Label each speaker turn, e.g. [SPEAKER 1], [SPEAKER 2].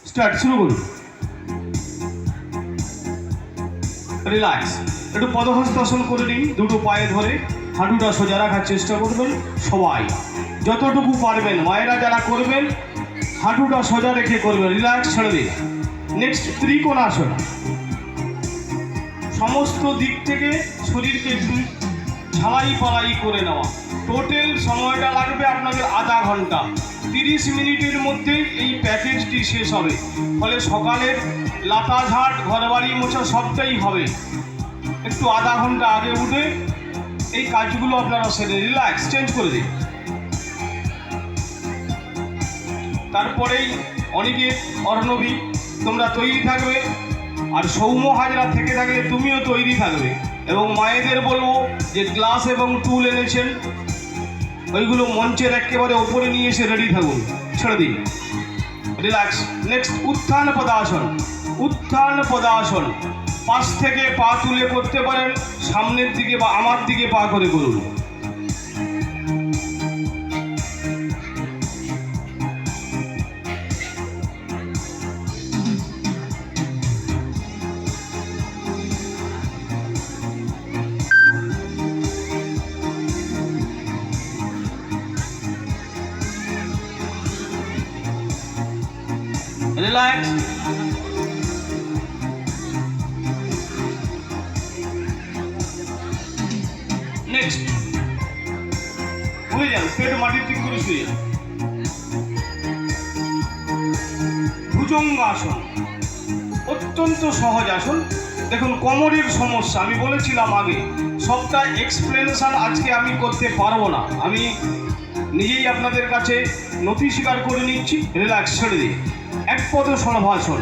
[SPEAKER 1] Start শুরু করুন। Relax, একটু পদহস্তাসন করে নিন, দুটো পায়ে ধরে হাঁটুটা সোজা রাখার চেষ্টা করবেন। সবাই যতটুকু পারবেন, মায়েরা যারা করবেন হাঁটুটা সোজা রেখে করবেন। রিল্যাক্স, ছেড়ে দিন। নেক্সট ত্রিকোণাসন। সমস্ত দিক থেকে শরীরকে একটু ঝালাই পালাই করে নেওয়া। টোটাল সময়টা লাগবে আপনাদের আধা ঘন্টা। 30 মিনিটের মধ্যেই এই প্যাকেজটি শেষ হবে। ফলে সকালের লাতা ঝাঁট, ঘর বাড়ি মোছা সবটাই হবে। একটু আধা ঘন্টা আগে উঠে এই কাজগুলো আপনারা সেরে রিল্যাক্স, চেঞ্জ করে দিন। তারপরেই অনেকে অর্ণবী তোমরা তৈরি থাকবে, আর সৌম্য হাজরা থেকে থাকলে তুমিও তৈরি থাকবে। এবং মায়েদের বলবো যে গ্লাস এবং টুল এনেছেন, ওইগুলো মঞ্চের একেবারে ওপরে নিয়ে এসে রেডি থাকুন। ছেড়ে দিন, রিল্যাক্স। নেক্সট উত্থান পদাসন। উত্থান পদাসন, পাশ থেকে পা তুলে করতে পারেন, সামনের দিকে বা আমার দিকে পা করে করুন। রিল্যাক্স। নেক্সট হয়ে যান, পেট মাটির দিক করে শুয়ে যান। ভুজঙ্গাসন অত্যন্ত সহজ আসন। দেখুন, কোমরের সমস্যা আমি বলেছিলাম আগে, সবটা এক্সপ্লেনেশন আজকে আমি করতে পারবো না। আমি নিজেই আপনাদের কাছে নথি স্বীকার করে নিচ্ছি। রিল্যাক্স, ছেড়ে দিই। এক পদ শলভাসন।